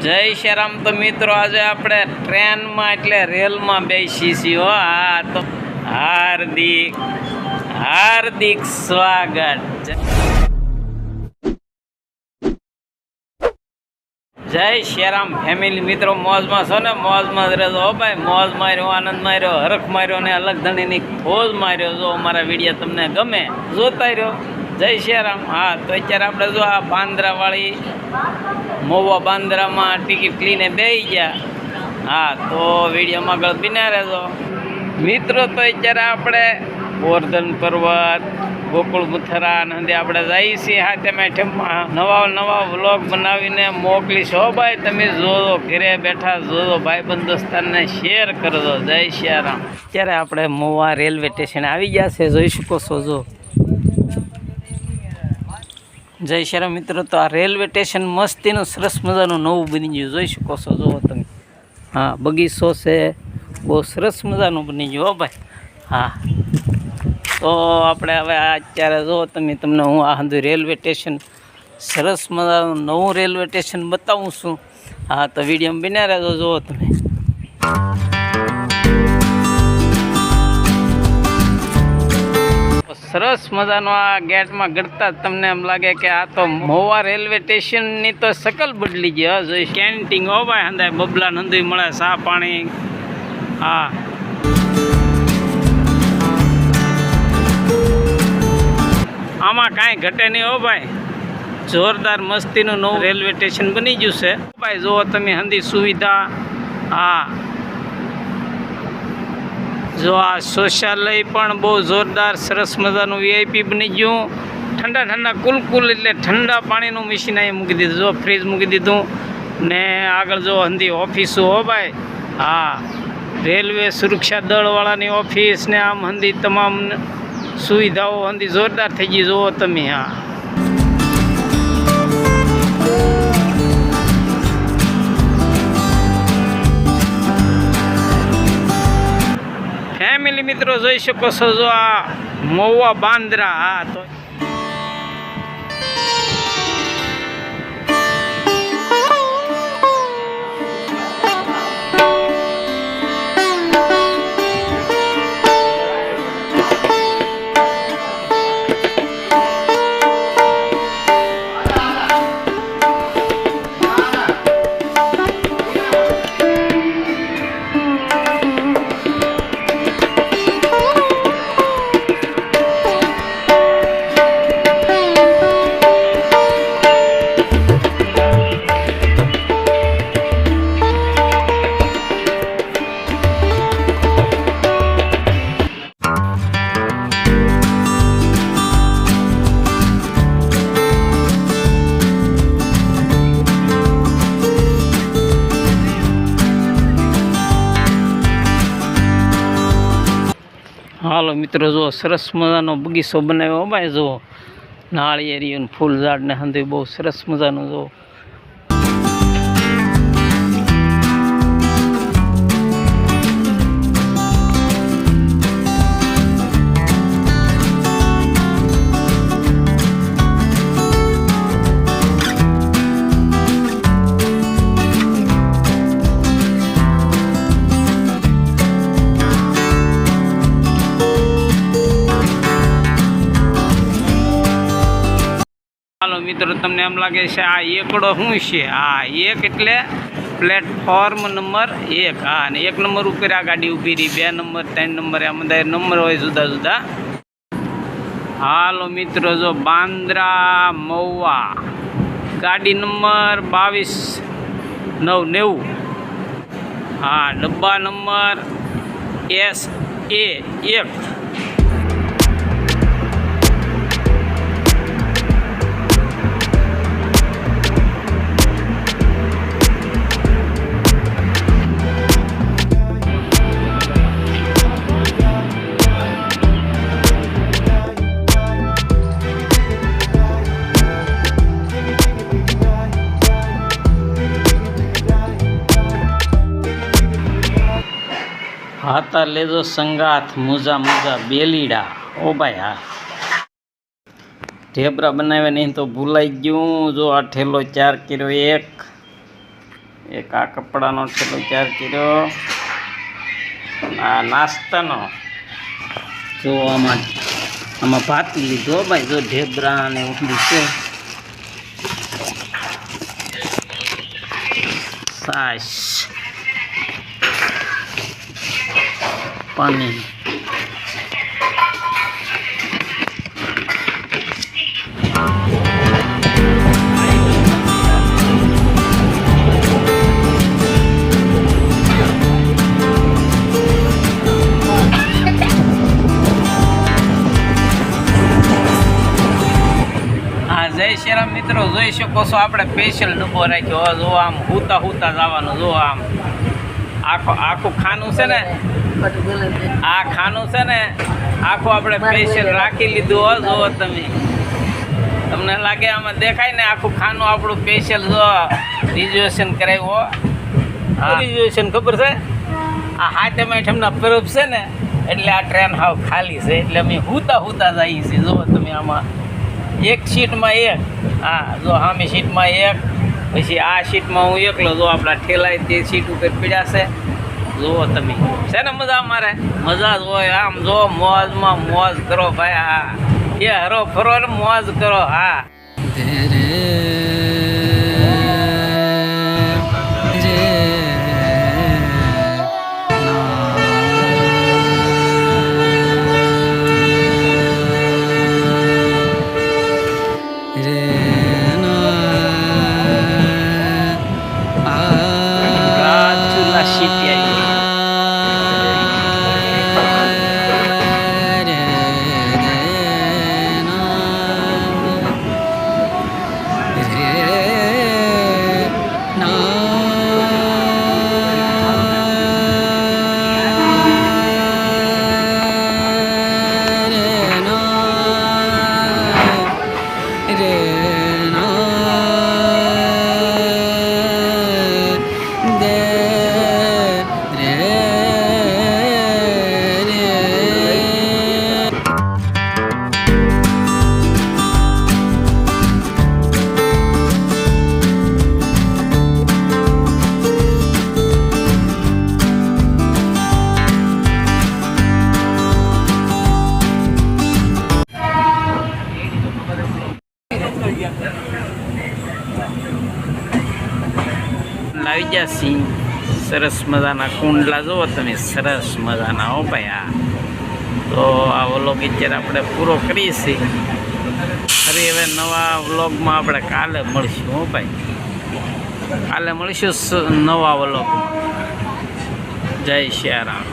જય શ્રી રામ। તો મિત્રો આજે આપણે ટ્રેનમાં એટલે રેલમાં બેસી છીએ હો। હા તો હાર્દિક હાર્દિક સ્વાગત। જય શ્રી રામ ફેમિલી મિત્રો, મોજમાં છો ને? મોજમાં જ રહેજો હો ભાઈ। મોજ માર્યો, આનંદ માર્યો, હરખ માર્યો ને અલગ ધણીની ખોજ માર્યો। જો અમારા વિડીયો તમને ગમે જોતા રહ્યો। જય શ્રી રામ। હા તો અત્યારે આપણે જો આ બાંદ્રાવાળી મોવા બાંદ્રામાં ટિકિટ લઈને બેસી ગયા। હા તો વિડીયોમાં આગળ બિના રહેજો મિત્રો। તો અત્યારે આપણે ગોવર્ધન પર્વત, ગોકુળ મથુરા અને આપણે જઈએ છીએ। હા તેમાં નવા વ્લોગ બનાવીને મોકલીશ હો ભાઈ। તમે જોજો, ઘરે બેઠા જોજો, ભાઈબંધ દોસ્તારને શેર કરજો। જય શ્રી રામ। અત્યારે આપણે મોવા રેલવે સ્ટેશન આવી ગયા છે, જોઈ શકો છો। જો જય શ્રી રામ મિત્રો। તો આ રેલવે સ્ટેશન મસ્તીનું સરસ મજાનું નવું બની ગયું, જોઈ શકો છો। જુઓ તમે, હા બગીચો છે, બહુ સરસ મજાનું બની ગયું હો ભાઈ। હા તો આપણે હવે અત્યારે જો તમને હું આ હંધુ રેલવે સ્ટેશન સરસ મજાનું નવું રેલવે સ્ટેશન બતાવું છું। હા તો વિડીયો બન્યા રહેજો। જુઓ તમે, સરસ મજાનો આ ગેટમાં ગળતા તમને એમ લાગે કે આ તો મોવા રેલવે સ્ટેશનની તો શકલ બદલી ગઈ। જોઈ કેન્ટીન હો ભાઈ, હંધાય બબલા નંદુય મળે, ચા પાણી। હા આમાં કાંઈ ઘટે નહીં હો ભાઈ। જોરદાર મસ્તીનું નવું રેલવે સ્ટેશન બની ગયું છે ભાઈ। જુઓ તમે, હંધી સુવિધા। હા જો આ શૌચાલય પણ બહુ જોરદાર સરસ મજાનું વીઆઈપી બની ગયું। ઠંડા કુલકુલ એટલે ઠંડા પાણીનું મશીન અહીંયા મૂકી દીધું। જો ફ્રીજ મૂકી દીધું ને આગળ જો હંધી ઓફિસો હો ભાઈ। હા રેલવે સુરક્ષા દળવાળાની ઓફિસ ને આમ હંધી તમામ સુવિધાઓ હંધી જોરદાર થઈ ગઈ। જુઓ તમે, હા ફેમિલી મિત્રો જોઈ શકો છો। જો આ મોવા બાંદ્રા। હા તો હાલો મિત્રો, જુઓ સરસ મજાનો બગીચો બનાવ્યો ભાઈ। જુઓ નાળિયેરીયું ફૂલ ઝાડ ને હંધુય બહુ સરસ મજાનું। જુઓ મિત્રો તમને એમ લાગે છે આ એકડો શું છે? હા એક એટલે પ્લેટફોર્મ નંબર 1। હા અને 1 નંબર ઉપર આ ગાડી ઊભી રહી, 2 નંબર 3 નંબર એમ બધા નંબર હોય જુદા જુદા। હાલો મિત્રો, જો બાંદ્રા મહુવા ગાડી નંબર 22-990। હા ડબ્બા નંબર SA1। હાતા લેજો સંગાથ મુજા બેલીડા ઓ ભાઈ। હા ઢેબરા બનાવ્યા નહીં તો ભૂલાઈ ગયું। જો આ ઠેલો 4 કિલો 1 એક આ કપડાનો થેલો ચાર કર્યો, આ નાસ્તાનો જો આમાં ભાત લીધો ભાઈ, જો ઢેબરા ને ઉકળી છે, છાશ, પાણી, જય શ્રી રામ મિત્રો, જોઈ શકો છો આપણે સ્પેશિયલ ડબ્બો રાખ્યો. જો આમ હુતા હુતા જવાનું, જો આમ આખું ખાનું છે ને, આ ખાનું છે ને આખું આપણે સ્પેશિયલ રાખી લીધું. જુઓ તમે, તમને લાગે આમાં દેખાય ને આખું ખાનું આપણું સ્પેશિયલ જો રિઝર્વેશન કરાવ્યું. હા, રિઝર્વેશન ખબર છે, આ હાથમાં એમના પરબ છે ને એટલે આ ટ્રેન હાવ ખાલી છે, એટલે અમે હુતા હુતા જઈએ છીએ. જુઓ તમે, આમાં એક સીટમાં એક, હા જો સામી સીટમાં એક, પછી આ સીટમાં હું એકલો, જો આપણા ઠેલાય તે સીટ ઉપર પીડ્યા છે. જુઓ તમે, છે ને મજા, અમારે મજા જ હોય. આમ જો મોજમાં મોજ કરો ભાઈ. હા, એ હરો ફરો ને મોજ કરો. હા, આવી ગયા સિંહ, સરસ મજાના કુંડલા જુઓ તમે, સરસ મજાના. હો ભાઈ, હા તો આ વ્લોગ અત્યારે આપણે પૂરો કરીએ છીએ. ફરી હવે નવા વ્લોગમાં આપણે કાલે મળીશું. હો ભાઈ, કાલે મળીશું નવા વ્લોગમાં. જય શ્રી રામ.